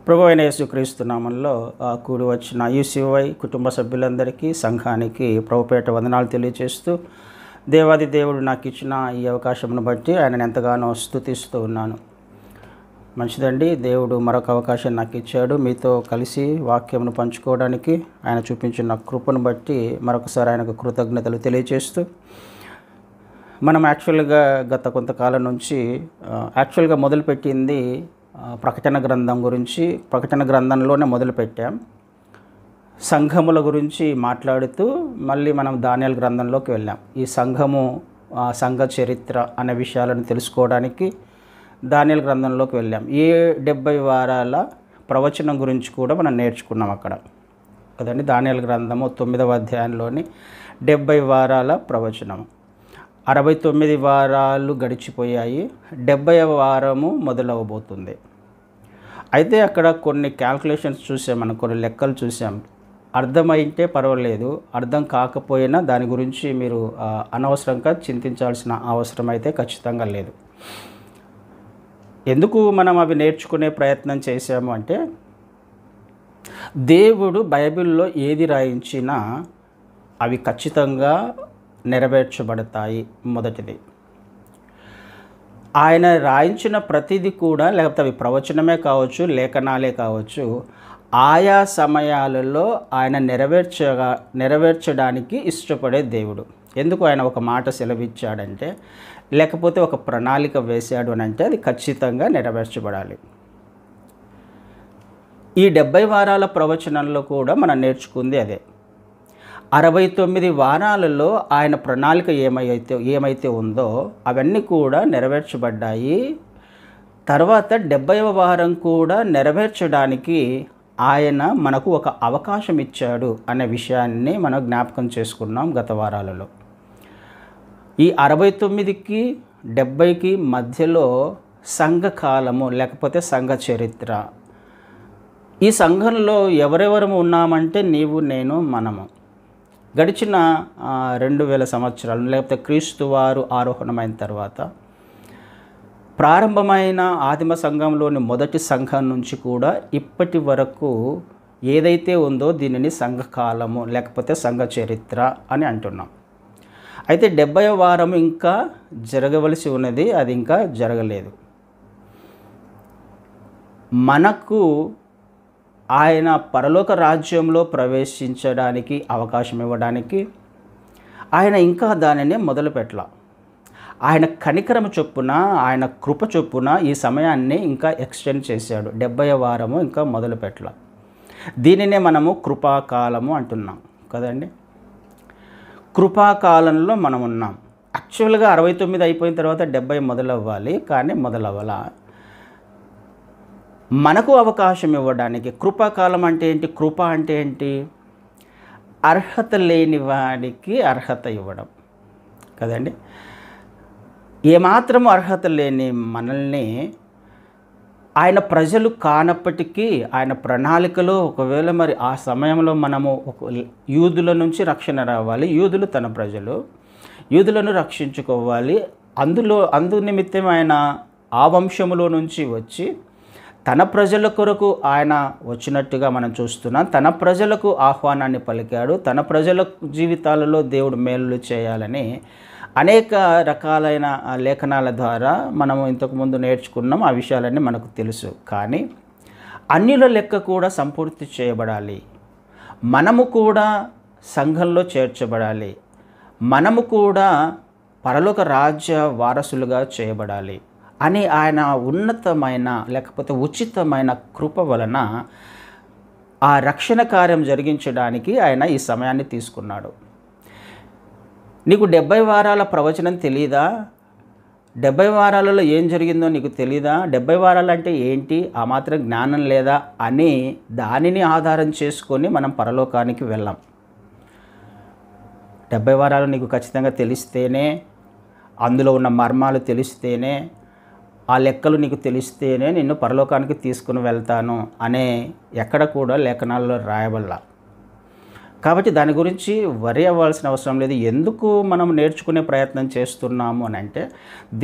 ప్రభు అయిన యేసుక్రీస్తు నామంలో కూడి వచ్చిన యూసీవై కుటుంబ సభ్యులందరికీ సంఘానికి ప్రభుపేట వందనాలు తెలియజేస్తూ దేవాది దేవుడు నాకు ఇచ్చిన ఈ అవకాశమును బట్టి ఆయనను ఎంతగానో స్తుతిస్తూ ఉన్నాను. మంచిదండి, దేవుడు మరొక అవకాశం నాకు ఇచ్చాడు. మీతో కలిసి వాక్యమును పంచుకోవడానికి ఆయన చూపించిన కృపను బట్టి మరొకసారి ఆయనకు కృతజ్ఞతలు తెలియజేస్తూ మనం యాక్చువల్గా గత కొంతకాలం నుంచి మొదలుపెట్టింది ప్రకటన గ్రంథం గురించి. ప్రకటన గ్రంథంలోనే మొదలుపెట్టాం. సంఘముల గురించి మాట్లాడుతూ మళ్ళీ మనం దానియేలు గ్రంథంలోకి వెళ్ళాం. ఈ సంఘ చరిత్ర అనే విషయాలను తెలుసుకోవడానికి దానియేలు గ్రంథంలోకి వెళ్ళాం. 70 వారాల ప్రవచనం గురించి కూడా మనం నేర్చుకున్నాం అక్కడ కదండి. దానియేలు గ్రంథము 9వ అధ్యాయంలోని 70 వారాల ప్రవచనం. 69 వారాలు గడిచిపోయాయి, 70వ వారము మొదలవబోతుంది. అయితే అక్కడ కొన్ని క్యాల్కులేషన్స్ చూసాం, మనం కొన్ని లెక్కలు చూసాం. అర్థమైంటే పర్వాలేదు, అర్థం కాకపోయినా దాని గురించి మీరు అనవసరంగా చింతించాల్సిన అవసరం అయితే ఖచ్చితంగా లేదు. ఎందుకు మనం అవి నేర్చుకునే ప్రయత్నం చేశాము అంటే, దేవుడు బైబిల్లో ఏది రాయించినా అవి ఖచ్చితంగా నెరవేర్చబడతాయి. మొదటిది, ఆయన రాయించిన ప్రతిదీ కూడా, లేకపోతే అవి ప్రవచనమే కావచ్చు, లేఖనాలే కావచ్చు, ఆయా సమయాలలో ఆయన నెరవేర్చడానికి ఇష్టపడే దేవుడు. ఎందుకు ఆయన ఒక మాట సెలవిచ్చాడంటే, లేకపోతే ఒక ప్రణాళిక వేశాడు అని అంటే అది ఖచ్చితంగా నెరవేర్చబడాలి. ఈ 70 వారాల ప్రవచనంలో కూడా మనం నేర్చుకుంది అదే. 69 వారాలలో ఆయన ప్రణాళిక ఏమైతే ఉందో అవన్నీ కూడా నెరవేర్చబడ్డాయి. తర్వాత 70వ వారం కూడా నెరవేర్చడానికి ఆయన మనకు ఒక అవకాశం ఇచ్చాడు అనే విషయాన్ని మనం జ్ఞాపకం చేసుకున్నాం గత వారాలలో. ఈ 69కి 70కి మధ్యలో సంఘకాలము లేకపోతే సంఘ చరిత్ర. ఈ సంఘంలో ఎవరెవరము ఉన్నామంటే నీవు, నేను, మనము. గడిచిన 2000 సంవత్సరాలు లేకపోతే క్రీస్తు వారు ఆరోహణమైన తర్వాత ప్రారంభమైన ఆదిమ సంఘంలోని మొదటి సంఘం నుంచి కూడా ఇప్పటి వరకు ఏదైతే ఉందో దీనిని సంఘకాలము లేకపోతే సంఘ చరిత్ర అని అంటున్నాం. అయితే 70వ వారం ఇంకా జరగవలసి ఉన్నది, అది ఇంకా జరగలేదు. మనకు ఆయన పరలోక రాజ్యంలో ప్రవేశించడానికి అవకాశం ఇవ్వడానికి ఆయన ఇంకా దానిని మొదలుపెట్టల. ఆయన కనికరము చొప్పున, ఆయన కృప చొప్పున ఈ సమయాన్ని ఇంకా ఎక్స్టెండ్ చేశాడు. 70వ వారము ఇంకా మొదలుపెట్టల. దీనినే మనము కృపాకాలము అంటున్నాం కదండి. కృపాకాలంలో మనం ఉన్నాం. యాక్చువల్గా 69 అయిపోయిన తర్వాత 70 మొదలవ్వాలి, కానీ మొదలవ్వాల. మనకు అవకాశం ఇవ్వడానికి. కృపాకాలం అంటే ఏంటి? కృప అంటే ఏంటి? అర్హత లేని వాడికి అర్హత ఇవ్వడం కదండి. ఏమాత్రము అర్హత లేని మనల్ని ఆయన ప్రజలు కానప్పటికీ ఆయన ప్రణాళికలో ఒకవేళ మరి ఆ సమయంలో మనము యూదుల నుంచి రక్షణ రావాలి, యూదులు తన ప్రజలు, యూదులను రక్షించుకోవాలి. అందు నిమిత్తం ఆయన ఆ వంశములో నుంచి వచ్చి తన ప్రజల కొరకు ఆయన వచ్చినట్టుగా మనం చూస్తున్నాం. తన ప్రజలకు ఆహ్వానాన్ని పలికాడు. తన ప్రజల జీవితాలలో దేవుడు మేలు చేయాలని అనేక రకాలైన లేఖనాల ద్వారా మనము ఇంతకుముందు నేర్చుకున్నాం. ఆ విషయాలన్నీ మనకు తెలుసు. కానీ అన్యుల లెక్క కూడా సంపూర్తి చేయబడాలి. మనము కూడా సంఘంలో చేర్చబడాలి. మనము కూడా పరలోక రాజ్య వారసులుగా చేయబడాలి అని ఆయన ఉన్నతమైన లేకపోతే ఉచితమైన కృప వలన ఆ రక్షణ కార్యం జరిగించడానికి ఆయన ఈ సమయాన్ని తీసుకున్నాడు. నీకు 70 వారాల ప్రవచనం తెలీదా? 70 వారాలలో ఏం జరిగిందో నీకు తెలీదా? 70 వారాలు అంటే ఏంటి? ఆ మాత్రం జ్ఞానం లేదా అని దానిని ఆధారం చేసుకొని మనం పరలోకానికి వెళ్ళాం. 70 వారాలు నీకు ఖచ్చితంగా తెలిస్తేనే, అందులో ఉన్న మర్మాలు తెలిస్తేనే, ఆ లెక్కలు నీకు తెలిస్తేనే నిన్ను పరలోకానికి తీసుకుని వెళ్తాను అనే ఎక్కడ కూడా లేఖనాల్లో రాయబడలా. కాబట్టి దాని గురించి వరి అవ్వాల్సిన అవసరం లేదు. ఎందుకు మనం నేర్చుకునే ప్రయత్నం చేస్తున్నాము అని అంటే,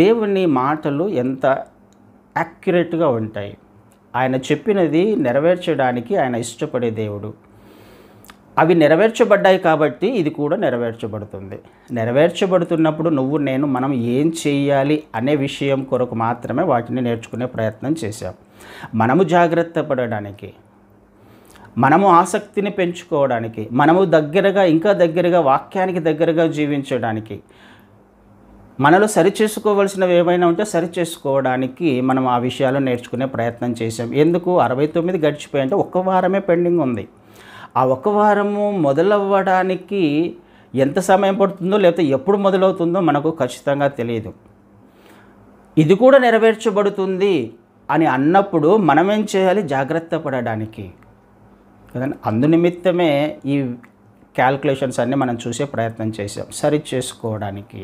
దేవుని మాటలు ఎంత యాక్యురేట్గా ఉంటాయి, ఆయన చెప్పినది నెరవేర్చడానికి ఆయన ఇష్టపడే దేవుడు. అవి నెరవేర్చబడ్డాయి కాబట్టి ఇది కూడా నెరవేర్చబడుతుంది. నెరవేర్చబడుతున్నప్పుడు మనం ఏం చేయాలి అనే విషయం కొరకు మాత్రమే వాటిని నేర్చుకునే ప్రయత్నం చేశాం. మనము జాగ్రత్త పడడానికి, మనము ఆసక్తిని పెంచుకోవడానికి, మనము ఇంకా దగ్గరగా వాక్యానికి దగ్గరగా జీవించడానికి, మనలో సరిచేసుకోవలసినవి ఏమైనా ఉంటే సరిచేసుకోవడానికి మనం ఆ విషయాలు నేర్చుకునే ప్రయత్నం చేశాం. ఎందుకు 69 గడిచిపోయింటే ఒక్క వారమే పెండింగ్ ఉంది. ఆ ఒక్క వారము మొదలవ్వడానికి ఎంత సమయం పడుతుందో లేకపోతే ఎప్పుడు మొదలవుతుందో మనకు ఖచ్చితంగా తెలియదు. ఇది కూడా నెరవేర్చబడుతుంది అని అన్నప్పుడు మనమేం చేయాలి? జాగ్రత్త పడడానికి కదండి. అందునిమిత్తమే ఈ క్యాల్కులేషన్స్ అన్నీ మనం చూసే ప్రయత్నం చేసాం. సరి చేసుకోవడానికి,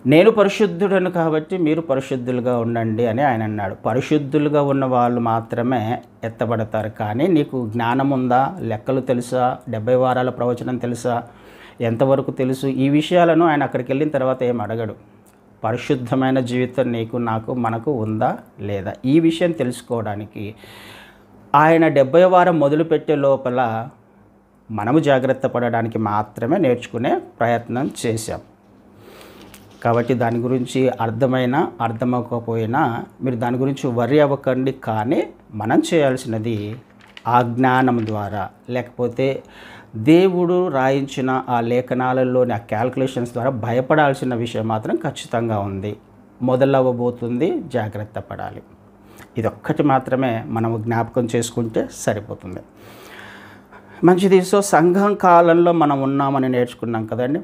నేను పరిశుద్ధుడను కాబట్టి మీరు పరిశుద్ధులుగా ఉండండి అని ఆయన అన్నాడు. పరిశుద్ధులుగా ఉన్న వాళ్ళు మాత్రమే ఎత్తబడతారు. కానీ నీకు జ్ఞానం ఉందా, లెక్కలు తెలుసా, 70 వారాల ప్రవచనం తెలుసా, ఎంతవరకు తెలుసు, ఈ విషయాలను ఆయన అక్కడికి వెళ్ళిన తర్వాత ఏం అడగడు. పరిశుద్ధమైన జీవితం మనకు ఉందా లేదా, ఈ విషయం తెలుసుకోవడానికి ఆయన 70వ వారం మొదలుపెట్టే లోపల మనము జాగ్రత్త పడడానికి మాత్రమే నేర్చుకునే ప్రయత్నం చేశాం. కాబట్టి దాని గురించి అర్థమవకపోయినా మీరు దాని గురించి వర్రీ అవ్వకండి. కానీ మనం చేయాల్సినది ఆ జ్ఞానం ద్వారా, లేకపోతే దేవుడు రాయించిన ఆ లేఖనాలలోని ఆ క్యాల్కులేషన్స్ ద్వారా భయపడాల్సిన విషయం మాత్రం ఖచ్చితంగా ఉంది. మొదలవ్వబోతుంది, జాగ్రత్త పడాలి. ఇదొక్కటి మాత్రమే మనము జ్ఞాపకం చేసుకుంటే సరిపోతుంది. మంచిది. సో సంఘం కాలంలో మనం ఉన్నామని నేర్చుకున్నాం కదండి.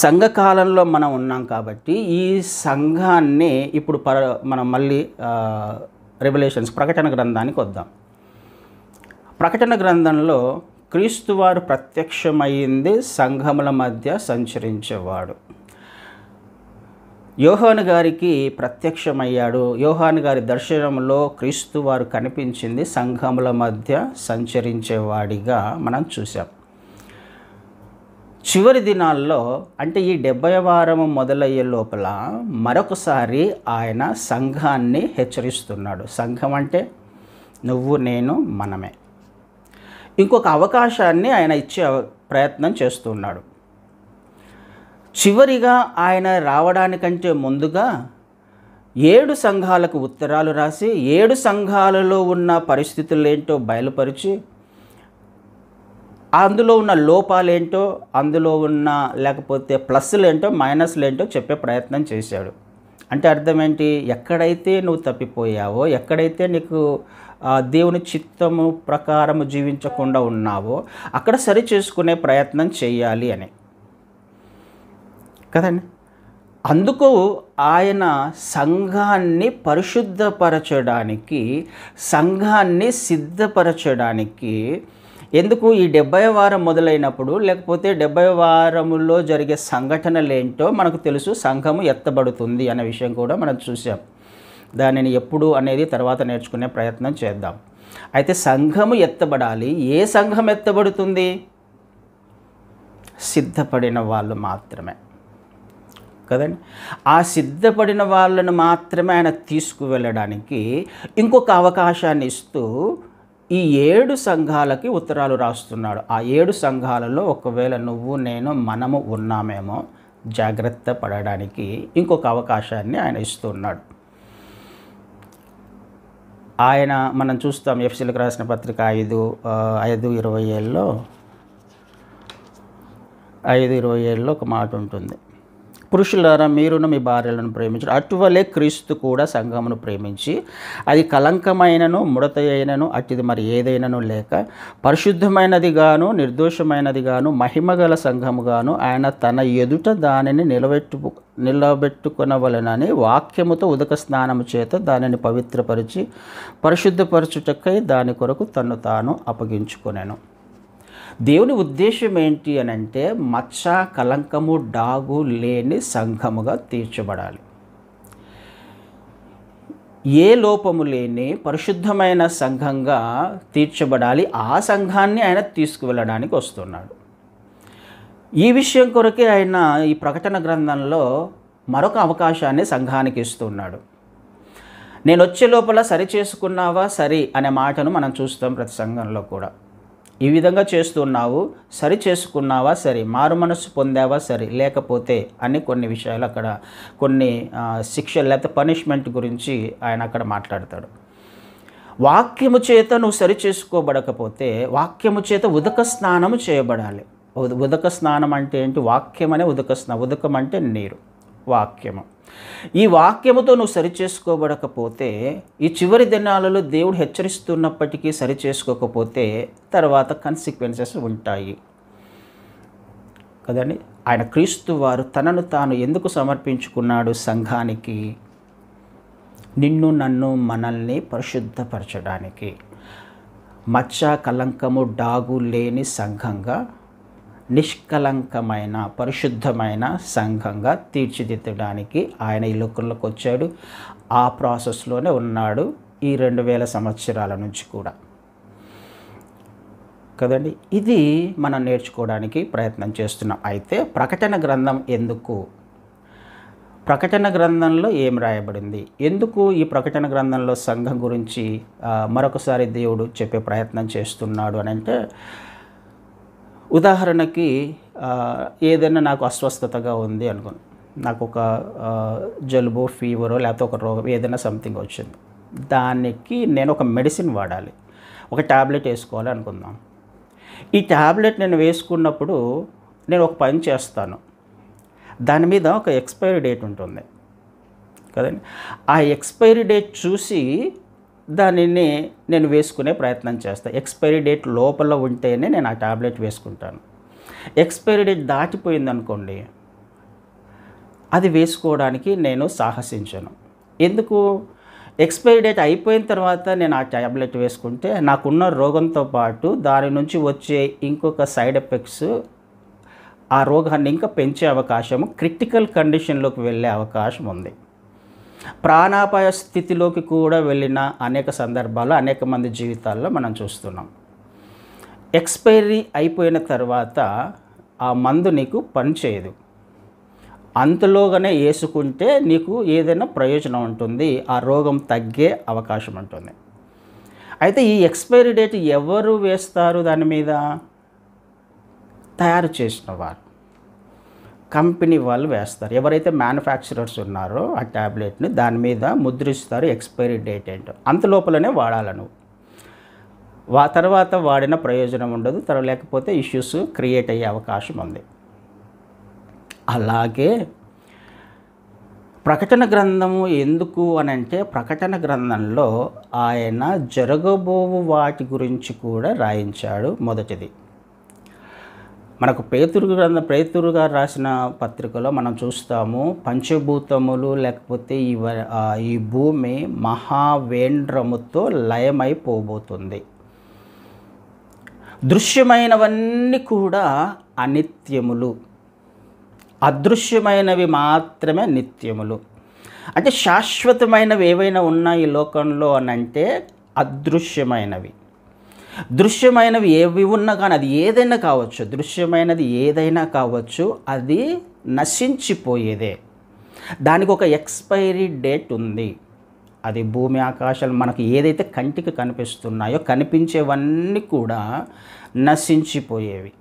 సంఘకాలంలో మనం ఉన్నాం కాబట్టి ఈ సంఘాన్ని ఇప్పుడు మనం మళ్ళీ రెవల్యూషన్స్ ప్రకటన గ్రంథానికి వద్దాం. ప్రకటన గ్రంథంలో క్రీస్తువారు ప్రత్యక్షమైంది సంఘముల మధ్య సంచరించేవాడు. యోహాను గారికి ప్రత్యక్షమయ్యాడు. యోహాను గారి దర్శనంలో క్రీస్తువారు కనిపించింది సంఘముల మధ్య సంచరించేవాడిగా మనం చూసాం. చివరి దినాల్లో అంటే ఈ 70వ వారం మొదలయ్యే లోపల మరొకసారి ఆయన సంఘాన్ని హెచ్చరిస్తున్నాడు. సంఘం అంటే నువ్వు, నేను, మనమే. ఇంకొక అవకాశాన్ని ఆయన ఇచ్చే ప్రయత్నం చేస్తున్నాడు. చివరిగా ఆయన రావడానికంటే ముందుగా 7 సంఘాలకు ఉత్తరాలు రాసి 7 సంఘాలలో ఉన్న పరిస్థితులేంటో బయలుపరిచి, అందులో ఉన్న లోపాలేంటో, అందులో ఉన్న లేకపోతే ప్లస్లేంటో మైనస్లేంటో చెప్పే ప్రయత్నం చేశాడు. అంటే అర్థం ఏంటి? ఎక్కడైతే నువ్వు తప్పిపోయావో, ఎక్కడైతే నీకు దేవుని చిత్తము ప్రకారము జీవించకుండా ఉన్నావో అక్కడ సరి చేసుకునే ప్రయత్నం చేయాలి అని కదండి. అందుకు ఆయన సంఘాన్ని పరిశుద్ధపరచడానికి, సంఘాన్ని సిద్ధపరచడానికి, ఎందుకు ఈ 70వ వారం మొదలైనప్పుడు లేకపోతే 70వ వారములో జరిగే సంఘటనలు ఏంటో మనకు తెలుసు. సంఘము ఎత్తబడుతుంది అనే విషయం కూడా మనం చూసాం. దానిని ఎప్పుడు అనేది తర్వాత నేర్చుకునే ప్రయత్నం చేద్దాం. అయితే సంఘము ఎత్తబడాలి. ఏ సంఘం ఎత్తబడుతుంది? సిద్ధపడిన వాళ్ళు మాత్రమే కదండి. ఆ సిద్ధపడిన వాళ్ళను మాత్రమే ఆయన తీసుకువెళ్ళడానికి ఇంకొక అవకాశాన్ని ఇస్తూ ఈ 7 సంఘాలకి ఉత్తరాలు రాస్తున్నాడు. ఆ 7 సంఘాలలో ఒకవేళ నువ్వు, నేను, మనము ఉన్నామేమో జాగ్రత్త పడడానికి ఇంకొక అవకాశాన్ని ఆయన ఇస్తున్నాడు. ఆయన మనం చూస్తాం ఎఫెసీయులకు రాసిన పత్రిక 5:27లో ఒక మాట ఉంటుంది. పురుషులారా మీరును మీ భార్యలను ప్రేమించడం అటువలే క్రీస్తు కూడా సంఘమును ప్రేమించి అది కలంకమైనను ముడత అయినను అట్టిది మరి ఏదైనను లేక పరిశుద్ధమైనది గాను నిర్దోషమైనది గాను మహిమగల సంఘముగాను ఆయన తన ఎదుట దానిని నిలబెట్టుకొనవలెనని వాక్యముతో ఉదక స్నానము చేత దానిని పవిత్రపరిచి పరిశుద్ధపరచుటకై దాని కొరకు తన్ను తాను అప్పగించుకొనెను. దేవుని ఉద్దేశం ఏంటి అని అంటే మచ్చ, కలంకము, డాగు లేని సంఘముగా తీర్చబడాలి. ఏ లోపము లేని పరిశుద్ధమైన సంఘంగా తీర్చబడాలి. ఆ సంఘాన్ని ఆయన తీసుకువెళ్ళడానికి వస్తున్నాడు. ఈ విషయం కొరకే ఆయన ఈ ప్రకటన గ్రంథంలో మరొక అవకాశాన్ని సంఘానికి ఇస్తున్నాడు. నేను వచ్చే లోపల సరి చేసుకున్నావా సరి అనే మాటను మనం చూస్తాం ప్రతి సంఘంలో కూడా. ఈ విధంగా చేస్తున్నావు, సరి చేసుకున్నావా సరి, మారు మనస్సు పొందావా సరి, లేకపోతే అని కొన్ని విషయాలు అక్కడ కొన్ని శిక్షలు లేకపోతే పనిష్మెంట్ గురించి ఆయన అక్కడ మాట్లాడతాడు. వాక్యము చేత నువ్వు సరి చేసుకోబడకపోతే వాక్యము చేత ఉదక స్నానము చేయబడాలి. ఉదక స్నానం అంటే ఏంటి? వాక్యం అనే ఉదక స్నానం. ఉదకం అంటే నీరు, వాక్యము. ఈ వాక్యముతో నువ్వు సరి చేసుకోబడకపోతే ఈ చివరి దినాలలో దేవుడు హెచ్చరిస్తున్నప్పటికీ సరి చేసుకోకపోతే తర్వాత కన్సిక్వెన్సెస్ ఉంటాయి కదండి. ఆయన క్రీస్తు వారు తనను తాను ఎందుకు సమర్పించుకున్నాడు సంఘానికి? నిన్ను నన్ను మనల్ని పరిశుద్ధపరచడానికి, మచ్చ కలంకము డాగు లేని సంఘంగా, నిష్కలంకమైన పరిశుద్ధమైన సంఘంగా తీర్చిదిద్దడానికి ఆయన ఈ లోకంలోకి వచ్చాడు. ఆ ప్రాసెస్లోనే ఉన్నాడు ఈ 2000 సంవత్సరాల నుంచి కూడా కదండి. ఇది మనం నేర్చుకోవడానికి ప్రయత్నం చేస్తున్నాం. అయితే ప్రకటన గ్రంథం ఎందుకు? ప్రకటన గ్రంథంలో ఏం రాయబడింది? ఎందుకు ఈ ప్రకటన గ్రంథంలో సంఘం గురించి మరొకసారి దేవుడు చెప్పే ప్రయత్నం చేస్తున్నాడు అని అంటే, ఉదాహరణకి ఏదైనా నాకు అస్వస్థతగా ఉంది అనుకోండి, నాకు ఒక జలుబు, ఫీవరో లేకపోతే ఒక రోగం ఏదైనా సంథింగ్ వచ్చింది, దానికి నేను ఒక మెడిసిన్ వాడాలి, ఒక ట్యాబ్లెట్ వేసుకోవాలి అనుకుందాం. ఈ ట్యాబ్లెట్ నేను వేసుకున్నప్పుడు నేను ఒక పని చేస్తాను, దాని మీద ఒక ఎక్స్పైరీ డేట్ ఉంటుంది కదండి. ఆ ఎక్స్పైరీ డేట్ చూసి దానిని నేను వేసుకునే ప్రయత్నం చేస్తాను. ఎక్స్పైరీ డేట్ లోపల ఉంటేనే నేను ఆ ట్యాబ్లెట్ వేసుకుంటాను. ఎక్స్పైరీ డేట్ దాటిపోయింది అనుకోండి, అది వేసుకోవడానికి నేను సాహసించను. ఎందుకు? ఎక్స్పైరీ డేట్ అయిపోయిన తర్వాత నేను ఆ ట్యాబ్లెట్ వేసుకుంటే నాకున్న రోగంతో పాటు దాని నుంచి వచ్చే ఇంకొక సైడ్ ఎఫెక్ట్స్ ఆ రోగాన్ని ఇంకా పెంచే అవకాశము, క్రిటికల్ కండిషన్లోకి వెళ్ళే అవకాశం ఉంది. ప్రాణాపాయ స్థితిలోకి కూడా వెళ్ళిన అనేక సందర్భాలు అనేక మంది జీవితాల్లో మనం చూస్తున్నాం. ఎక్స్పైరీ అయిపోయిన తర్వాత ఆ మందు నీకు పనిచేయదు. అంతలోగానే వేసుకుంటే నీకు ఏదైనా ప్రయోజనం ఉంటుంది, ఆ రోగం తగ్గే అవకాశం ఉంటుంది. అయితే ఈ ఎక్స్పైరీ డేట్ ఎవరు వేస్తారు? దాని మీద తయారు చేసిన వారు, కంపెనీ వాళ్ళు వేస్తారు. ఎవరైతే మ్యానుఫ్యాక్చరర్స్ ఉన్నారో ఆ ట్యాబ్లెట్ని దాని మీద ముద్రిస్తారు, ఎక్స్పైరీ డేట్ ఏంటో. అంత లోపలనే వాడాలి నువ్వు. తర్వాత వాడిన ప్రయోజనం ఉండదు, లేకపోతే ఇష్యూస్ క్రియేట్ అయ్యే అవకాశం ఉంది. అలాగే ప్రకటన గ్రంథము ఎందుకు అని అంటే, ప్రకటన గ్రంథంలో ఆయన జరగబోవు వాటి గురించి కూడా రాయించాడు. మొదటిది మనకు పేతురు గారు రాసిన పత్రికలో మనం చూస్తాము, పంచభూతములు లేకపోతే ఈ భూమి మహావేంద్రముతో లయమైపోబోతుంది. దృశ్యమైనవన్నీ కూడా అనిత్యములు, అదృశ్యమైనవి మాత్రమే నిత్యములు. అంటే శాశ్వతమైనవి ఏవైనా ఉన్నాయి ఈ లోకంలో అని అంటే అదృశ్యమైనవి. దృశ్యమైనవి ఏవి ఉన్నా కానీ అది ఏదైనా కావచ్చు, దృశ్యమైనది ఏదైనా కావచ్చు, అది నశించిపోయేదే. దానికి ఒక ఎక్స్పైరీ డేట్ ఉంది. అది భూమి ఆకాశాలు మనకు ఏదైతే కంటికి కనిపిస్తున్నాయో కనిపించేవన్నీ కూడా నశించిపోయేవి.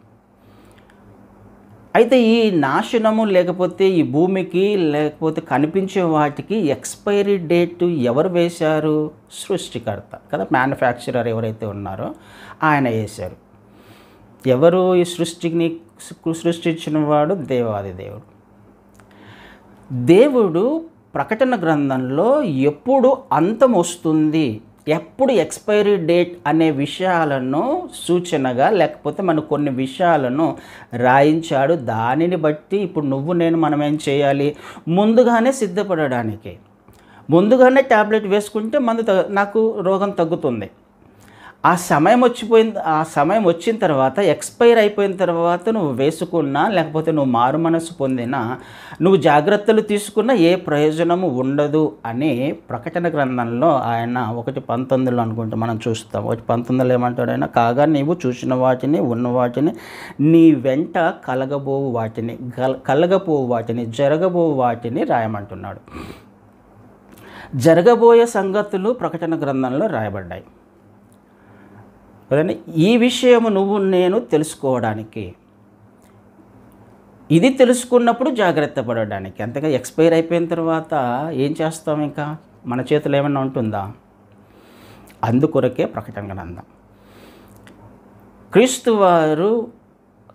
అయితే ఈ నాశనము లేకపోతే ఈ భూమికి లేకపోతే కనిపించే వాటికి ఎక్స్పైరీ డేట్ ఎవరు వేశారు? సృష్టికర్త కదా, మ్యానుఫ్యాక్చరర్ ఎవరైతే ఉన్నారో ఆయన వేశారు. ఎవరు ఈ సృష్టిని సృష్టించిన వాడు? దేవాది దేవుడు. దేవుడు ప్రకటన గ్రంథంలో ఎప్పుడు అంతం వస్తుంది, ఎప్పుడు ఎక్స్పైరీ డేట్ అనే విషయాలను సూచనగా లేకపోతే మన కొన్ని విషయాలను రాయించాడు. దానిని బట్టి ఇప్పుడు నువ్వు నేను మనం ఏం చేయాలి? ముందుగానే సిద్ధపడడానికి, ముందుగానే ట్యాబ్లెట్ వేసుకుంటే నాకు రోగం తగ్గుతుంది. ఆ సమయం వచ్చిన తర్వాత, ఎక్స్పైర్ అయిపోయిన తర్వాత నువ్వు వేసుకున్నా లేకపోతే నువ్వు మారు మనసు పొందినా, నువ్వు జాగ్రత్తలు తీసుకున్నా ఏ ప్రయోజనము ఉండదు అని ప్రకటన గ్రంథంలో ఆయన 1:19 అనుకుంటే మనం చూస్తాం. 1:19 ఏమంటాడు ఆయన? కాగా నీవు చూసిన వాటిని, ఉన్న వాటిని, నీ వెంట కలగబోవు వాటిని, జరగబోవు వాటిని రాయమంటున్నాడు. జరగబోయే సంగతులు ప్రకటన గ్రంథంలో రాయబడ్డాయి కదండి. ఈ విషయము నువ్వు నేను తెలుసుకోవడానికి, ఇది తెలుసుకున్నప్పుడు జాగ్రత్త పడడానికి. అంతగా ఎక్స్పైర్ అయిపోయిన తర్వాత ఏం చేస్తాం? ఇంకా మన చేతిలో ఏమైనా ఉంటుందా? అందుకొరకే ప్రకటన గ్రంథం. క్రీస్తు వారు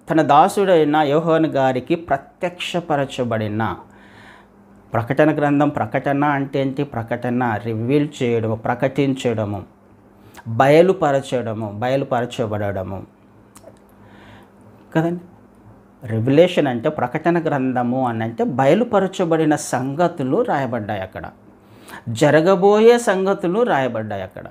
తన దాసుడైన యోహాను గారికి ప్రత్యక్షపరచబడిన ప్రకటన గ్రంథం. ప్రకటన అంటే ఏంటి? ప్రకటన రివీల్ చేయడము, ప్రకటించడము, బయలుపరచబడము కదండి. రెవల్యూషన్ అంటే ప్రకటన గ్రంథము అని అంటే బయలుపరచబడిన సంగతులు రాయబడ్డాయి అక్కడ, జరగబోయే సంగతులు రాయబడ్డాయి అక్కడ.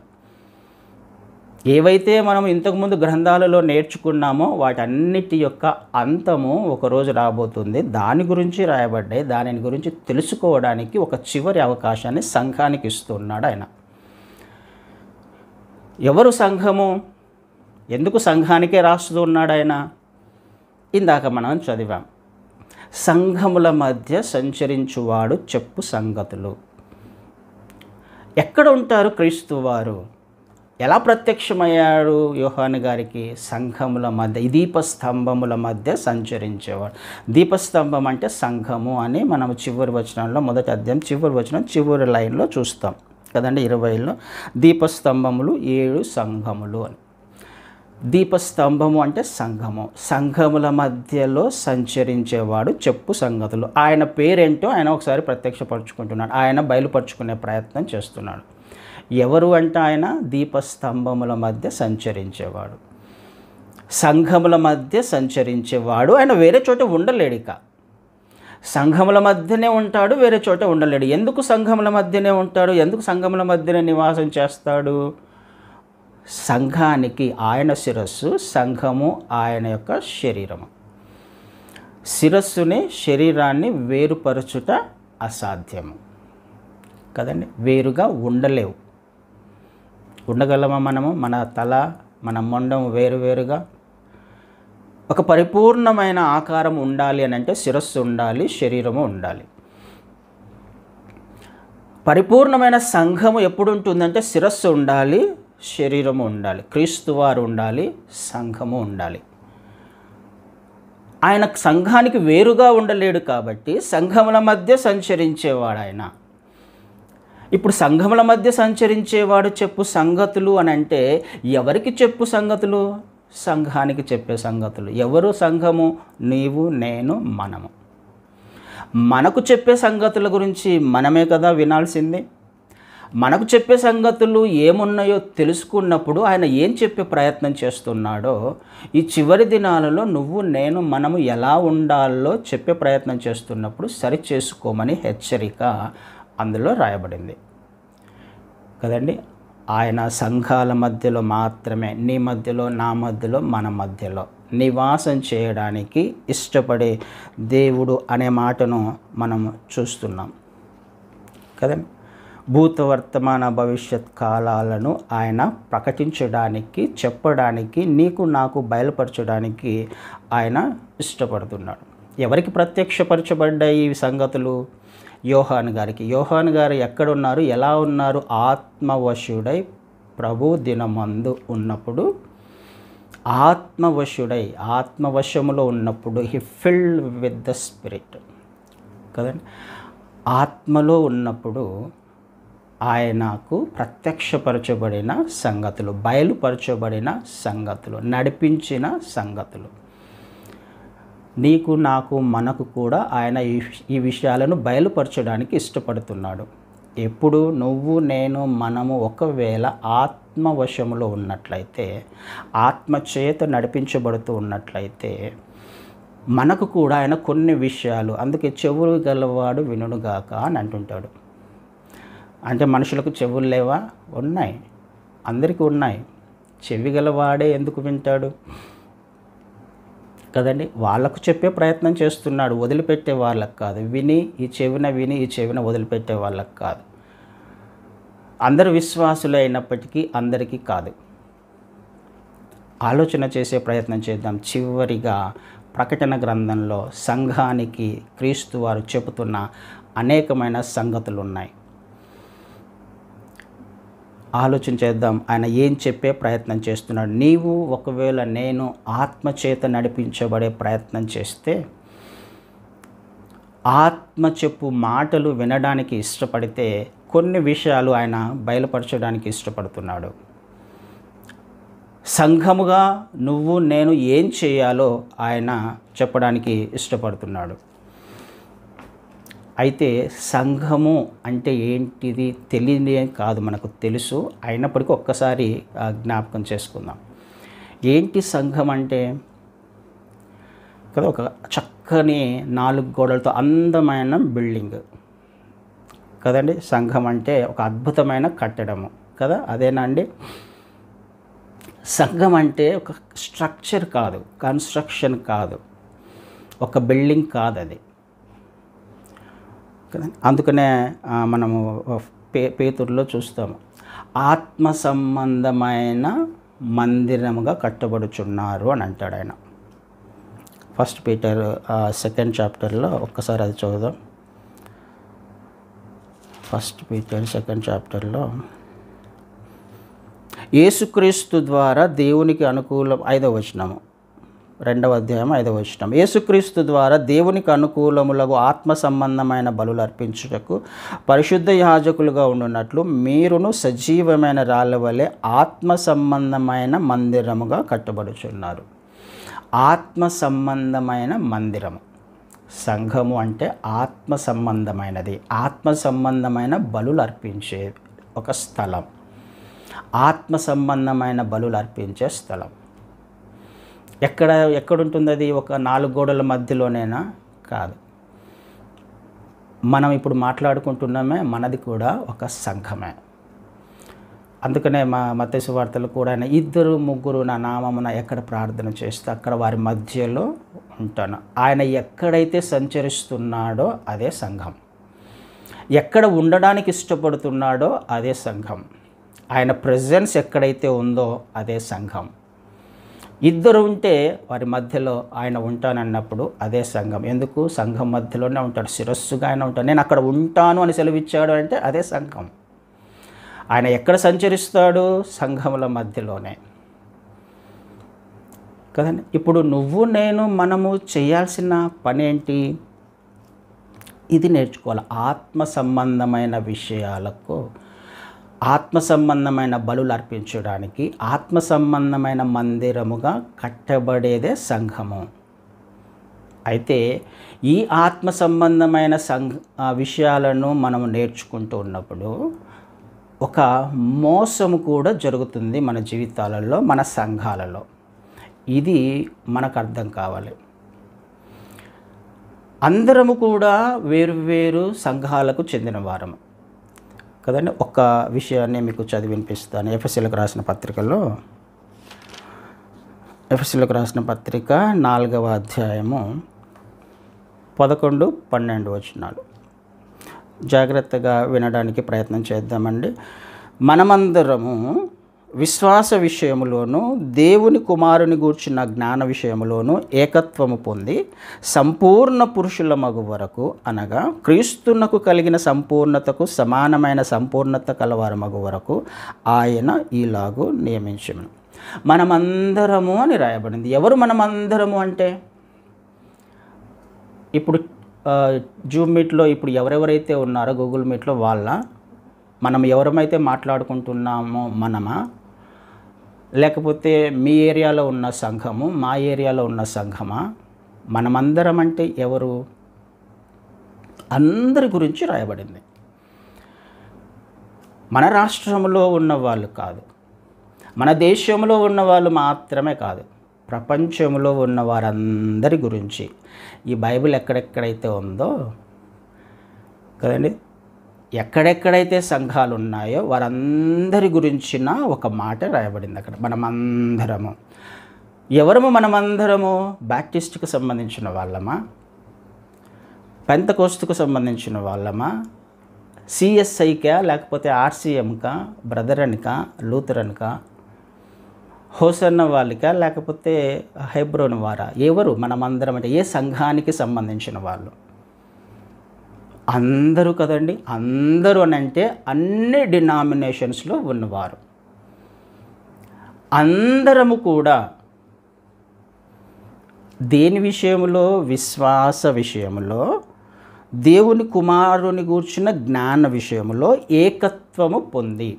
ఏవైతే మనం ఇంతకుముందు గ్రంథాలలో నేర్చుకున్నామో వాటన్నిటి యొక్క అంతము ఒకరోజు రాబోతుంది. దాని గురించి రాయబడ్డాయి. దానిని గురించి తెలుసుకోవడానికి ఒక చివరి అవకాశాన్ని సంఘానికి ఇస్తున్నాడు ఆయన. ఎవరు సంఘము? ఎందుకు సంఘానికే రాస్తూ ఉన్నాడు ఆయన? ఇందాక మనం చదివాం, సంఘముల మధ్య సంచరించువాడు చెప్పు సంగతులు. ఎక్కడ ఉంటారు క్రీస్తు వారు? ఎలా ప్రత్యక్షమయ్యాడు యోహాను గారికి? సంఘముల మధ్య, దీపస్తంభముల మధ్య సంచరించేవాడు. దీపస్తంభం అంటే సంఘము అని మనం చివరి వచనంలో, మొదటి అధ్యాయం చివరి వచనం చివరి లైన్లో చూస్తాం కదండి, 20లో. దీపస్తంభములు 7 సంఘములు అని. దీపస్తంభము అంటే సంఘము, సంఘముల మధ్యలో సంచరించేవాడు చెప్పు సంగతులు. ఆయన పేరేంటో ఆయన ఒకసారి ప్రత్యక్షపరుచుకుంటున్నాడు. ఆయన బయలుపరుచుకునే ప్రయత్నం చేస్తున్నాడు. ఎవరు అంటే ఆయన దీపస్తంభముల మధ్య సంచరించేవాడు, సంఘముల మధ్య సంచరించేవాడు. ఆయన వేరే చోట ఉండలేడు. ఇక సంఘముల మధ్యనే ఉంటాడు, వేరే చోట ఉండలేడు. ఎందుకు సంఘముల మధ్యనే ఉంటాడు? ఎందుకు సంఘముల మధ్యనే నివాసం చేస్తాడు? సంఘానికి ఆయన శిరస్సు, సంఘము ఆయన యొక్క శరీరము. శిరస్సుని, శరీరాన్ని వేరుపరచుట అసాధ్యము కదండి. వేరుగా ఉండలేవు. ఉండగలమా మనము? మన తల, మన మొండం వేరువేరుగా? ఒక పరిపూర్ణమైన ఆకారం ఉండాలి అని అంటే శిరస్సు ఉండాలి, శరీరము ఉండాలి. పరిపూర్ణమైన సంఘము ఎప్పుడు ఉంటుందంటే శిరస్సు ఉండాలి, శరీరము ఉండాలి, క్రీస్తువారు ఉండాలి, సంఘము ఉండాలి. ఆయన సంఘానికి వేరుగా ఉండలేడు కాబట్టి సంఘముల మధ్య సంచరించేవాడు ఆయన. ఇప్పుడు సంఘముల మధ్య సంచరించేవాడు చెప్పు సంగతులు అని అంటే ఎవరికి చెప్పు సంగతులు? సంఘానికి చెప్పే సంగతులు. ఎవరు సంఘము? నీవు, నేను, మనము. మనకు చెప్పే సంగతుల గురించి మనమే కదా వినాల్సింది. మనకు చెప్పే సంగతులు ఏమున్నాయో తెలుసుకున్నప్పుడు ఆయన ఏం చెప్పే ప్రయత్నం చేస్తున్నాడో ఈ చివరి దినాలలో నువ్వు, నేను, మనము ఎలా ఉండాలో చెప్పే ప్రయత్నం చేస్తున్నప్పుడు సరి చేసుకోమని హెచ్చరిక అందులో రాయబడింది కదండి. ఆయన సంఘాల మధ్యలో మాత్రమే, నీ మధ్యలో, నా మధ్యలో, మన మధ్యలో నివాసం చేయడానికి ఇష్టపడే దేవుడు అనే మాటను మనం చూస్తున్నాం కదండి. భూత, వర్తమాన, భవిష్యత్ కాలాలను ఆయన ప్రకటించడానికి, చెప్పడానికి, నీకు నాకు బయలుపరచడానికి ఆయన ఇష్టపడుతున్నాడు. ఎవరికి ప్రత్యక్షపరచబడ్డాయి ఈ సంగతులు? యోహాను గారికి. యోహాను గారు ఎక్కడున్నారు? ఎలా ఉన్నారు? ఆత్మవశుడై ప్రభు దినమందు ఉన్నప్పుడు, ఆత్మవశములో ఉన్నప్పుడు, he filled with the spirit కదండి. ఆత్మలో ఉన్నప్పుడు ఆయనకు ప్రత్యక్షపరచబడిన సంగతులు, బయలుపరచబడిన సంగతులు, నడిపించిన సంగతులు. నీకు, నాకు, మనకు కూడా ఆయన ఈ విషయాలను బయలుపరచడానికి ఇష్టపడుతున్నాడు. ఎప్పుడు? నువ్వు, నేను, మనము ఒకవేళ ఆత్మవశములో ఉన్నట్లయితే, ఆత్మచేత నడిపించబడుతూ ఉన్నట్లయితే మనకు కూడా ఆయన కొన్ని విషయాలు, అందుకే చెవులు గలవాడు వినుగాక అని అంటుంటాడు. అంటే మనుషులకు చెవులు లేవా? ఉన్నాయి, అందరికీ ఉన్నాయి. చెవి గలవాడే ఎందుకు వింటాడు కదండి. వాళ్ళకు చెప్పే ప్రయత్నం చేస్తున్నాడు, వదిలిపెట్టే వాళ్ళకు కాదు. విని ఈ చెవిన వదిలిపెట్టే వాళ్ళకు కాదు. అందరు విశ్వాసులు అయినప్పటికీ అందరికీ కాదు. ఆలోచన చేసే ప్రయత్నం చేద్దాం. చివరిగా ప్రకటన గ్రంథంలో సంఘానికి క్రీస్తు వారు చెబుతున్న అనేకమైన సంగతులు ఉన్నాయి. ఆలోచన చేద్దాం. ఆయన ఏం చెప్పే ప్రయత్నం చేస్తున్నాడు. నీవు ఒకవేళ నేను ఆత్మచేత నడిపించబడే ప్రయత్నం చేస్తే, ఆత్మ చెప్పు మాటలు వినడానికి ఇష్టపడితే కొన్ని విషయాలు ఆయన బయలుపరచడానికి ఇష్టపడుతున్నాడు. సంఘముగా నువ్వు నేను ఏం చేయాలో ఆయన చెప్పడానికి ఇష్టపడుతున్నాడు. అయితే సంఘము అంటే ఏంటిది తెలియదే కాదు, మనకు తెలుసు. అయినప్పటికీ ఒక్కసారి జ్ఞాపకం చేసుకుందాం. ఏంటి సంఘం అంటే కదా, ఒక చక్కని 4 గోడలతో అందమైన బిల్డింగ్ కదండి. సంఘం అంటే ఒక అద్భుతమైన కట్టడము కదా, అదేనా అండి? సంఘం అంటే ఒక స్ట్రక్చర్ కాదు, కన్స్ట్రక్షన్ కాదు, ఒక బిల్డింగ్ కాదు అది. అందుకనే మనము పేతురులో చూస్తాము, ఆత్మ సంబంధమైన మందిరముగా కట్టబడుచున్నారు అని అంటాడు ఆయన. 1 పీటర్ 2nd చాప్టర్లో ఒక్కసారి అది చదువుదాం. 1 పీటర్ 2nd చాప్టర్లో యేసుక్రీస్తు ద్వారా దేవునికి అనుకూలం 5వ వచనము, 2వ అధ్యాయం 5వ వచనం. యేసుక్రీస్తు ద్వారా దేవునికి అనుకూలములకు ఆత్మ సంబంధమైన బలులు అర్పించుటకు పరిశుద్ధ యాజకులుగా ఉండునట్లు మీరును సజీవమైన రాళ్ళ వలె ఆత్మ సంబంధమైన మందిరముగా కట్టబడుచున్నారు. ఆత్మ సంబంధమైన మందిరము. సంఘము అంటే ఆత్మ సంబంధమైనది, ఆత్మ సంబంధమైన బలులు అర్పించే ఒక స్థలం, ఆత్మ సంబంధమైన బలులు అర్పించే స్థలం. ఎక్కడుంటుంది అది? ఒక 4 గోడల మధ్యలోనేనా? కాదు. మనం ఇప్పుడు మాట్లాడుకుంటున్నామే, మనది కూడా ఒక సంఘమే. అందుకనే మత్తయి సువార్తలు కూడా 2, 3 నా నామమున ఎక్కడ ప్రార్థన చేస్తే అక్కడ వారి మధ్యలో ఉంటాను. ఆయన ఎక్కడైతే సంచరిస్తున్నాడో అదే సంఘం, ఎక్కడ ఉండడానికి ఇష్టపడుతున్నాడో అదే సంఘం, ఆయన ప్రెజెన్స్ ఎక్కడైతే ఉందో అదే సంఘం. 2 ఉంటే వారి మధ్యలో ఆయన ఉంటానన్నప్పుడు అదే సంఘం. ఎందుకు? సంఘం మధ్యలోనే ఉంటాడు, శిరస్సుగా ఆయన ఉంటాడు. నేను అక్కడ ఉంటాను అని సెలవిచ్చాడు అంటే అదే సంఘం. ఆయన ఎక్కడ సంచరిస్తాడు? సంఘముల మధ్యలోనే కదండి. ఇప్పుడు నువ్వు నేను మనము చేయాల్సిన పని ఏంటి? ఇది నేర్చుకోవాలి. ఆత్మ సంబంధమైన విషయాలకు, ఆత్మ సంబంధమైన బలులు అర్పించడానికి ఆత్మ సంబంధమైన మందిరముగా కట్టబడేదే సంఘము. అయితే ఈ ఆత్మ సంబంధమైన విషయాలను మనము నేర్చుకుంటూ ఉన్నప్పుడు ఒక మోసము కూడా జరుగుతుంది మన జీవితాలలో, మన సంఘాలలో. ఇది మనకు అర్థం కావాలి. అందరము కూడా వేరు సంఘాలకు చెందిన వారము కదండి. ఒక విషయాన్ని మీకు చదివి వినిపిస్తాను. ఎఫెసీయులకు రాసిన పత్రికలో, ఎఫెసీయులకు రాసిన పత్రిక 4వ అధ్యాయము 11, 12 వచనాలు జాగ్రత్తగా వినడానికి ప్రయత్నం చేద్దామండి. మనమందరము విశ్వాస విషయములోను దేవుని కుమారుని గూర్చిన జ్ఞాన విషయములోను ఏకత్వము పొంది సంపూర్ణ పురుషుల మగు వరకు, అనగా క్రీస్తునకు కలిగిన సంపూర్ణతకు సమానమైన సంపూర్ణత కలవారు మగు వరకు ఆయన ఈలాగు నియమించును. మనమందరము అని రాయబడింది. ఎవరు మనమందరము అంటే? ఇప్పుడు జూమ్ మీట్లో ఇప్పుడు ఎవరెవరైతే ఉన్నారో గూగుల్ మీట్లో మనం ఎవరమైతే మాట్లాడుకుంటున్నామో మనమా, లేకపోతే మీ ఏరియాలో ఉన్న సంఘము, మా ఏరియాలో ఉన్న సంఘమా? మనమందరం అంటే ఎవరు? అందరి గురించి రాయబడింది. మన రాష్ట్రంలో ఉన్న వాళ్ళు కాదు, మన దేశంలో ఉన్న వాళ్ళు మాత్రమే కాదు, ప్రపంచంలో ఉన్న వారందరి గురించి ఈ బైబిల్ ఎక్కడెక్కడైతే ఉందో కదండి, ఎక్కడెక్కడైతే సంఘాలు ఉన్నాయో వారందరి గురించిన ఒక మాట రాయబడింది అక్కడ. మనమందరము ఎవరము? మనమందరము బ్యాప్టిస్ట్కి సంబంధించిన వాళ్ళమా? పెంతెకోస్తుకు సంబంధించిన వాళ్ళమా? సిఎస్ఐకా, లేకపోతే ఆర్సీఎంకా, బ్రదరన్కా, లూథరన్కా, హోసన్న వాళ్ళకా, లేకపోతే హెబ్రోన్ వారా? ఎవరు మనమందరం అంటే? ఏ సంఘానికి సంబంధించిన వాళ్ళు? అందరూ కదండి, అందరూ అని అంటే అన్ని డినామినేషన్స్లో ఉన్నవారు. అందరము కూడా దేని విషయంలో? విశ్వాస విషయంలో, దేవుని కుమారుని గూర్చిన జ్ఞాన విషయంలో ఏకత్వము పొంది,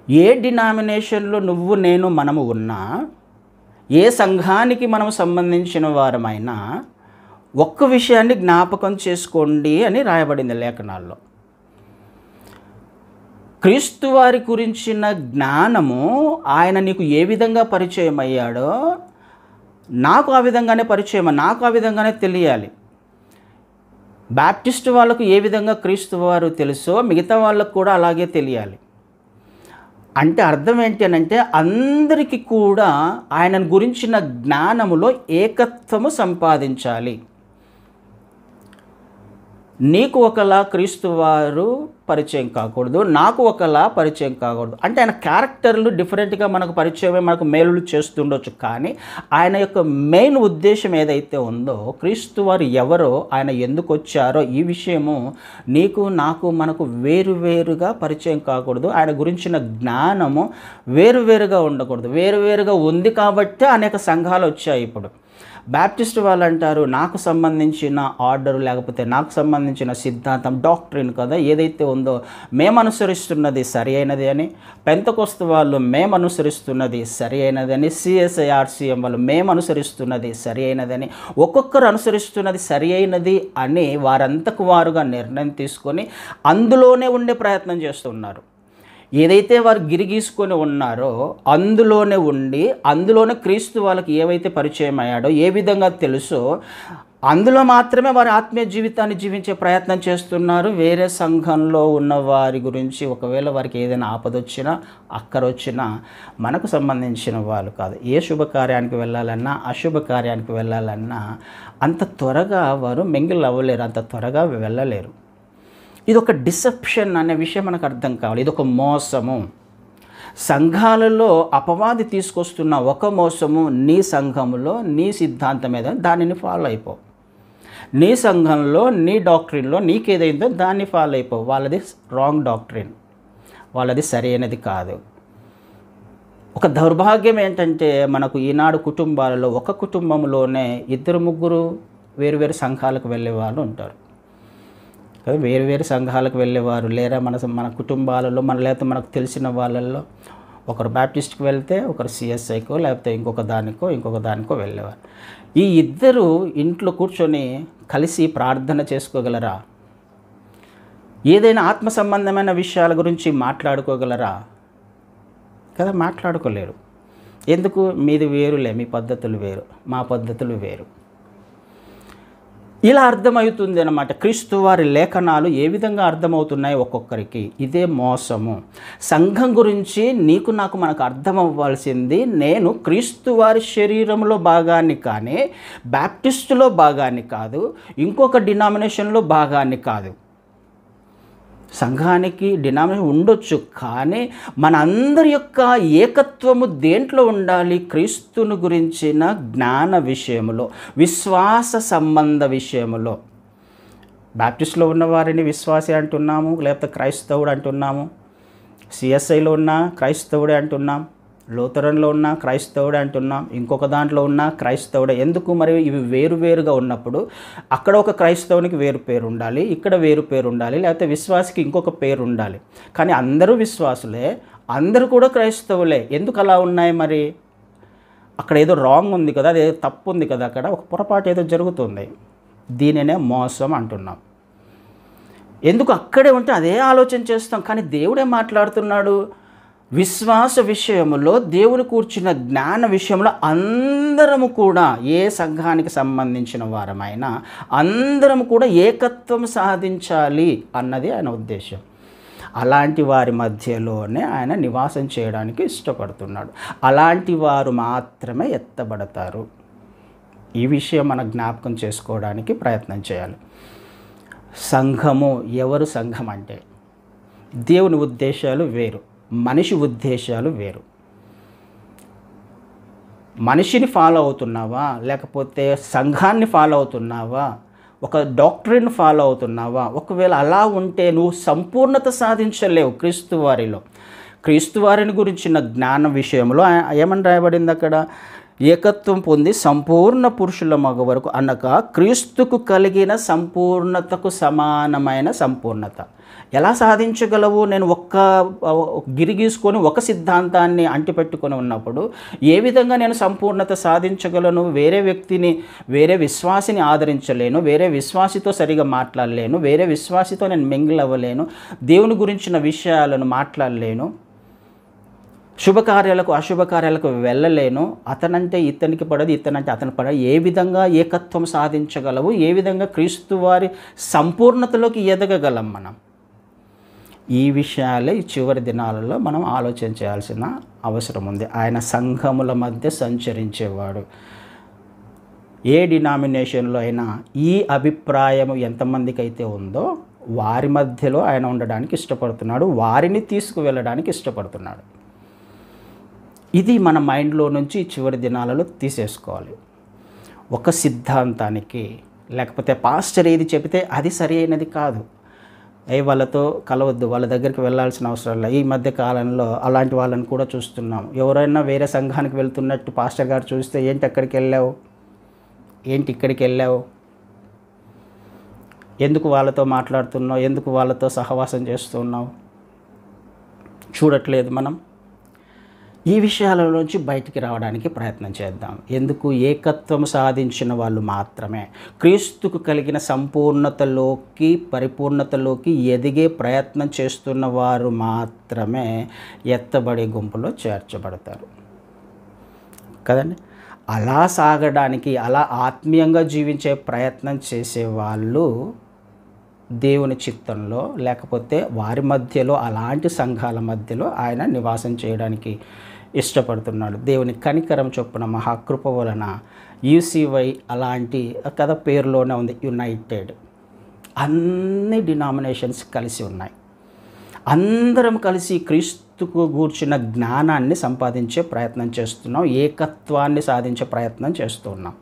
ఏ డినామినేషన్లో నువ్వు నేను మనము ఉన్నా, ఏ సంఘానికి మనం సంబంధించిన వారమైనా ఒక్క విషయాన్ని జ్ఞాపకం చేసుకోండి అని రాయబడింది లేఖనాల్లో. క్రీస్తు వారి గురించిన జ్ఞానము ఆయన నీకు ఏ విధంగా పరిచయం అయ్యాడో నాకు ఆ విధంగానే పరిచయం, నాకు ఆ విధంగానే తెలియాలి. బాప్టిస్ట్ వాళ్ళకు ఏ విధంగా క్రీస్తు వారు తెలుసో మిగతా వాళ్ళకు కూడా అలాగే తెలియాలి. అంటే అర్థం ఏంటి అని అంటే అందరికీ కూడా ఆయన గురించిన జ్ఞానములో ఏకత్వము సంపాదించాలి. నీకు ఒకలా క్రీస్తు వారు పరిచయం కాకూడదు, నాకు ఒకలా పరిచయం కాకూడదు. అంటే ఆయన క్యారెక్టర్లు డిఫరెంట్గా మనకు పరిచయమే, మనకు మేలులు చేస్తుండొచ్చు. కానీ ఆయన యొక్క మెయిన్ ఉద్దేశం ఏదైతే ఉందో, క్రీస్తు వారు ఎవరో, ఆయన ఎందుకు వచ్చారో ఈ విషయము నీకు నాకు మనకు వేరువేరుగా పరిచయం కాకూడదు. ఆయన గురించిన జ్ఞానము వేరువేరుగా ఉండకూడదు. వేరువేరుగా ఉంది కాబట్టి అనేక సంఘాలు వచ్చాయి. ఇప్పుడు బాప్టిస్ట్ వాళ్ళు అంటారు నాకు సంబంధించిన ఆర్డర్ లేకపోతే నాకు సంబంధించిన సిద్ధాంతం డాక్ట్రిన్ కదా ఏదైతే ఉందో మేము అనుసరిస్తున్నది సరి అయినది అని, పెంతెకోస్తు వాళ్ళు మేము అనుసరిస్తున్నది సరి అయినది అని, సిఎస్ఐఆర్సిఎం వాళ్ళు మేము అనుసరిస్తున్నది సరి అయినదని, ఒక్కొక్కరు అనుసరిస్తున్నది సరి అయినది అని వారంతకు వారుగా నిర్ణయం తీసుకొని అందులోనే ఉండే ప్రయత్నం చేస్తున్నారు. ఏదైతే వారు గిరిగీసుకొని ఉన్నారో అందులోనే ఉండి, అందులోనే క్రీస్తు వాళ్ళకి ఏవైతే పరిచయం అయ్యాడో, ఏ విధంగా తెలుసో అందులో మాత్రమే వారి ఆత్మీయ జీవితాన్ని జీవించే ప్రయత్నం చేస్తున్నారు. వేరే సంఘంలో ఉన్న వారి గురించి ఒకవేళ వారికి ఏదైనా ఆపదొచ్చినా అక్కరొచ్చినా మనకు సంబంధించిన వాళ్ళు కాదు. ఏ శుభకార్యానికి వెళ్ళాలన్నా అశుభకార్యానికి వెళ్ళాలన్నా అంత త్వరగా వారు మింగిల్ అవ్వలేరు, అంత త్వరగా వెళ్ళలేరు. ఇది ఒక డిసెప్షన్ అనే విషయం మనకు అర్థం కావాలి. ఇది ఒక మోసము. సంఘాలలో అపవాది తీసుకొస్తున్న ఒక మోసము, నీ సంఘంలో నీ సిద్ధాంతం మీద దానిని ఫాలో అయిపో, నీ సంఘంలో నీ డాక్ట్రిన్లో నీకేదైందో దాన్ని ఫాలో అయిపో. వాళ్ళది రాంగ్ డాక్ట్రిన్, వాళ్ళది సరైనది కాదు. ఒక దౌర్భాగ్యం ఏంటంటే మనకు ఈనాడు కుటుంబాలలో ఒక కుటుంబంలోనే ఇద్దరు ముగ్గురు వేరువేరు సంఘాలకు వెళ్ళే వాళ్ళు ఉంటారు. వేరు వేరు సంఘాలకు వెళ్ళేవారు లేరా మన కుటుంబాలలో, లేకపోతే మనకు తెలిసిన వాళ్ళల్లో ఒకరు బాప్టిస్ట్కి వెళ్తే ఒకరు సిఎస్ఐకో లేకపోతే ఇంకొక దానికో వెళ్ళేవారు. ఈ ఇద్దరు ఇంట్లో కూర్చొని కలిసి ప్రార్థన చేసుకోగలరా? ఏదైనా ఆత్మ సంబంధమైన విషయాల గురించి మాట్లాడుకోగలరా? కదా, మాట్లాడుకోలేరు. ఎందుకు? మీది వేరులే, మీ పద్ధతులు వేరు, మా పద్ధతులు వేరు. ఇలా అర్థమవుతుంది అన్నమాట. క్రీస్తు వారి లేఖనాలు ఏ విధంగా అర్థమవుతున్నాయి ఒక్కొక్కరికి. ఇదే మోసము. సంఘం గురించి నీకు నాకు మనకు అర్థం అవ్వాల్సింది, నేను క్రీస్తు వారి శరీరంలో భాగాన్ని కానీ, బాప్టిస్టులో భాగాన్ని కాదు, ఇంకొక డినామినేషన్లో భాగాన్ని కాదు. సంఘానికి డినామినేషన్ ఉండొచ్చు, కానీ మన అందరి యొక్క ఏకత్వము దేంట్లో ఉండాలి? క్రీస్తుని గురించిన జ్ఞాన విషయంలో, విశ్వాస సంబంధ విషయంలో. బాప్టిస్ట్లో ఉన్న వారిని విశ్వాసి అంటున్నాము, లేకపోతే క్రైస్తవుడు అంటున్నాము. సిఎస్ఐలో ఉన్న క్రైస్తవుడే అంటున్నాం, లూథరన్లో ఉన్న క్రైస్తవుడే అంటున్నాం, ఇంకొక దాంట్లో ఉన్న క్రైస్తవుడే. ఎందుకు మరి? ఇవి వేరువేరుగా ఉన్నప్పుడు అక్కడ ఒక క్రైస్తవునికి వేరు పేరు ఉండాలి, ఇక్కడ వేరు పేరు ఉండాలి, లేకపోతే విశ్వాసికి ఇంకొక పేరు ఉండాలి. కానీ అందరూ విశ్వాసులే, అందరూ కూడా క్రైస్తవులే. ఎందుకు అలా ఉన్నాయి మరి? అక్కడ ఏదో రాంగ్ ఉంది కదా, అదేదో తప్పు ఉంది కదా, అక్కడ ఒక పొరపాటు ఏదో జరుగుతుంది. దీనినే మోసం అంటున్నాం. ఎందుకు? అక్కడే ఉంటే అదే ఆలోచన చేస్తాం. కానీ దేవుడే మాట్లాడుతున్నాడు. విశ్వాస విషయంలో, దేవుని కూర్చున్న జ్ఞాన విషయంలో అందరము కూడా, ఏ సంఘానికి సంబంధించిన వారమైనా అందరము కూడా ఏకత్వం సాధించాలి అన్నది ఆయన ఉద్దేశం. అలాంటి వారి మధ్యలోనే ఆయన నివాసం చేయడానికి ఇష్టపడుతున్నాడు. అలాంటి వారు మాత్రమే ఎత్తబడతారు. ఈ విషయం మనం జ్ఞాపకం చేసుకోవడానికి ప్రయత్నం చేయాలి. సంఘము ఎవరు? సంఘం అంటే దేవుని ఉద్దేశాలు వేరు, మనిషి ఉద్దేశాలు వేరు. మనిషిని ఫాలో అవుతున్నావా లేకపోతే సంఘాన్ని ఫాలో అవుతున్నావా? ఒక డాక్టరీని ఫాలో అవుతున్నావా? ఒకవేళ అలా ఉంటే నువ్వు సంపూర్ణత సాధించలేవు క్రీస్తు వారిలో. క్రీస్తు వారిని గురించిన జ్ఞానం విషయంలో ఏమని రాయబడింది అక్కడ? ఏకత్వం పొంది సంపూర్ణ పురుషుల మగ వరకు అనగా క్రీస్తుకు కలిగిన సంపూర్ణతకు సమానమైన సంపూర్ణత. ఎలా సాధించగలవు? నేను ఒక్క గిరి గీసుకొని ఒక సిద్ధాంతాన్ని అంటిపెట్టుకొని ఉన్నప్పుడు ఏ విధంగా నేను సంపూర్ణత సాధించగలను? వేరే వ్యక్తిని, వేరే విశ్వాసిని ఆదరించలేను, వేరే విశ్వాసితో సరిగా మాట్లాడలేను, వేరే విశ్వాసితో నేను మింగిల్ అవ్వలేను, దేవుని గురించిన విషయాలను మాట్లాడలేను, శుభకార్యాలకు అశుభకార్యాలకు వెళ్ళలేను, అతనంటే ఇతనికి పడదు, ఇతనంటే అతను పడదు. ఏ విధంగా ఏకత్వం సాధించగలవు? ఏ విధంగా క్రీస్తు వారి సంపూర్ణతలోకి ఎదగగలం మనం? ఈ విషయాలే ఈ చివరి దినాలలో మనం ఆలోచన చేయాల్సిన అవసరం ఉంది. ఆయన సంఘముల మధ్య సంచరించేవాడు. ఏ డినామినేషన్లో అయినా ఈ అభిప్రాయం ఎంతమందికి అయితే ఉందో వారి మధ్యలో ఆయన ఉండడానికి ఇష్టపడుతున్నాడు, వారిని తీసుకువెళ్ళడానికి ఇష్టపడుతున్నాడు. ఇది మన మైండ్లో నుంచి చివరి దినాలలో తీసేసుకోవాలి. ఒక సిద్ధాంతానికి లేకపోతే పాస్టర్ ఏది చెబితే అది సరి అయినది కాదు, వాళ్ళతో కలవద్దు, వాళ్ళ దగ్గరికి వెళ్ళాల్సిన అవసరం లేదు. ఈ మధ్య కాలంలో అలాంటి వాళ్ళని కూడా చూస్తున్నాం. ఎవరైనా వేరే సంఘానికి వెళ్తున్నట్టు పాస్టర్ గారు చూస్తే, ఏంటి అక్కడికి వెళ్ళావు, ఏంటి ఇక్కడికి వెళ్ళావు, ఎందుకు వాళ్ళతో మాట్లాడుతున్నావు, ఎందుకు వాళ్ళతో సహవాసం చేస్తున్నావు? చూడట్లేదు మనం. ఈ విషయాలలోంచి బయటికి రావడానికి ప్రయత్నం చేద్దాం. ఎందుకు? ఏకత్వం సాధించిన వాళ్ళు మాత్రమే, క్రీస్తుకు కలిగిన సంపూర్ణతలోకి, పరిపూర్ణతలోకి ఎదిగే ప్రయత్నం చేస్తున్న వారు మాత్రమే ఎత్తబడే గుంపులో చేర్చబడతారు కదండి. అలా సాగడానికి, అలా ఆత్మీయంగా జీవించే ప్రయత్నం చేసేవాళ్ళు దేవుని చిత్తంలో, లేకపోతే వారి మధ్యలో, అలాంటి సంఘాల మధ్యలో ఆయన నివాసం చేయడానికి ఇష్టపడుతున్నాడు. దేవుని కనికరం చొప్పున మహాకృప వలన యూసీవై అలాంటి కథ పేరులోనే ఉంది, యునైటెడ్. అన్ని డినామినేషన్స్ కలిసి ఉన్నాయి. అందరం కలిసి క్రీస్తుకు గూర్చిన జ్ఞానాన్ని సంపాదించే ప్రయత్నం చేస్తున్నాం, ఏకత్వాన్ని సాధించే ప్రయత్నం చేస్తున్నాం.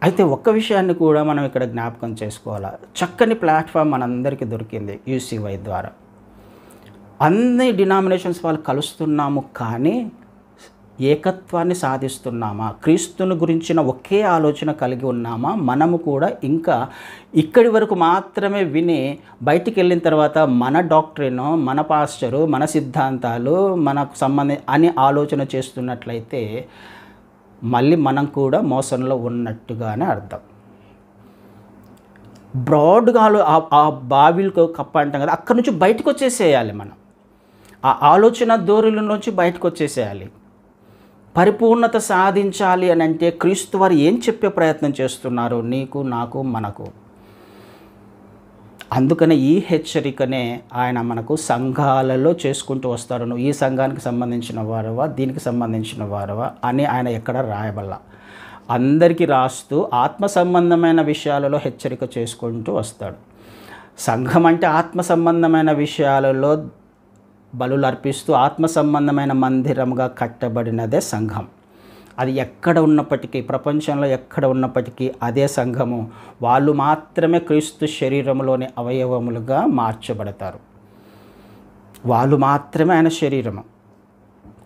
అయితే ఒక్క విషయాన్ని కూడా మనం ఇక్కడ జ్ఞాపకం చేసుకోవాలి. చక్కని ప్లాట్ఫామ్ మనందరికీ దొరికింది యూసీవై ద్వారా. అన్ని డినామినేషన్స్ వాళ్ళు కలుస్తున్నాము, కానీ ఏకత్వాన్ని సాధిస్తున్నామా? క్రీస్తుని గురించిన ఒకే ఆలోచన కలిగి ఉన్నామా? మనము కూడా ఇంకా ఇక్కడి వరకు మాత్రమే విని బయటికి వెళ్ళిన తర్వాత మన డాక్టరీను, మన పాస్టరు, మన సిద్ధాంతాలు, మనకు అని ఆలోచన చేస్తున్నట్లయితే మళ్ళీ మనం కూడా మోసంలో ఉన్నట్టుగానే అర్థం. బ్రాడ్గా ఆ బావిలకు కప్ప అంటాం కదా, అక్కడి నుంచి బయటకు వచ్చేసేయాలి. మనం ఆ ఆలోచన ధోరణుల నుంచి బయటకు వచ్చేసేయాలి. పరిపూర్ణత సాధించాలి అని అంటే క్రీస్తు వారు ఏం చెప్పే ప్రయత్నం చేస్తున్నారు నీకు, నాకు, మనకు? అందుకనే ఈ హెచ్చరికనే ఆయన మనకు సంఘాలలో చేసుకుంటూ వస్తారు. నువ్వు ఈ సంఘానికి సంబంధించిన వారవా, దీనికి సంబంధించిన వారవా అని ఆయన ఎక్కడ రాయబల్ల. అందరికీ రాస్తూ ఆత్మ సంబంధమైన విషయాలలో హెచ్చరిక చేసుకుంటూ వస్తాడు. సంఘం అంటే ఆత్మ సంబంధమైన విషయాలలో బలులు అర్పిస్తూ ఆత్మ సంబంధమైన మందిరంగా కట్టబడినదే సంఘం. అది ఎక్కడ ఉన్నప్పటికీ, ప్రపంచంలో ఎక్కడ ఉన్నప్పటికీ అదే సంఘము. వాళ్ళు మాత్రమే క్రీస్తు శరీరంలోని అవయవములుగా మార్చబడతారు. వాళ్ళు మాత్రమే ఆయన శరీరము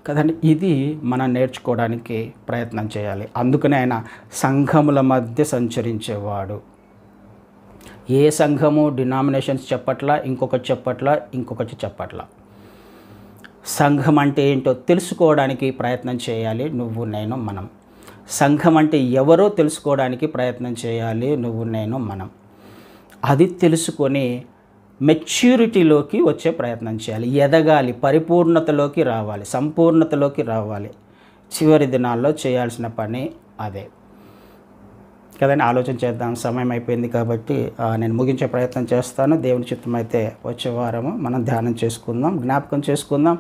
కదండి. ఇది మనం నేర్చుకోవడానికి ప్రయత్నం చేయాలి. అందుకనే ఆయన సంఘముల మధ్య సంచరించేవాడు. ఏ సంఘము డినామినేషన్స్ చెప్పట్లా, ఇంకొకటి చెప్పట్లా. సంఘం అంటే ఏంటో తెలుసుకోవడానికి ప్రయత్నం చేయాలి నువ్వు, నేను, మనం. సంఘం అంటే ఎవరో తెలుసుకోవడానికి ప్రయత్నం చేయాలి నువ్వు, నేను, మనం. అది తెలుసుకొని మెచ్యూరిటీలోకి వచ్చే ప్రయత్నం చేయాలి, ఎదగాలి, పరిపూర్ణతలోకి రావాలి, సంపూర్ణతలోకి రావాలి. చివరి దినాల్లో చేయాల్సిన పని అదే కదండి. ఆలోచన చేద్దాం. సమయం అయిపోయింది కాబట్టి నేను ముగించే ప్రయత్నం చేస్తాను. దేవుని చిత్తం అయితే వచ్చే వారము మనం ధ్యానం చేసుకుందాం, జ్ఞాపకం చేసుకుందాం.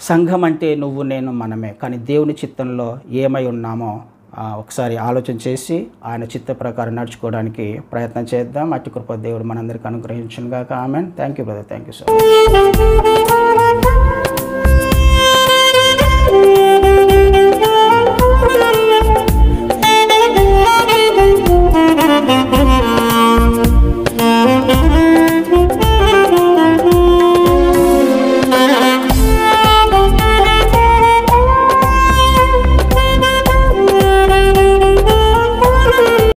సంఘం అంటే నువ్వు, నేను, మనమే. కానీ దేవుని చిత్తంలో ఏమై ఉన్నామో ఒకసారి ఆలోచన చేసి ఆయన చిత్త ప్రకారం నడుచుకోవడానికి ప్రయత్నం చేద్దాం. అట్టి కృప దేవుడు మనందరికీ అనుగ్రహించును గాక. Amen. Thank you brother. Thank you so much.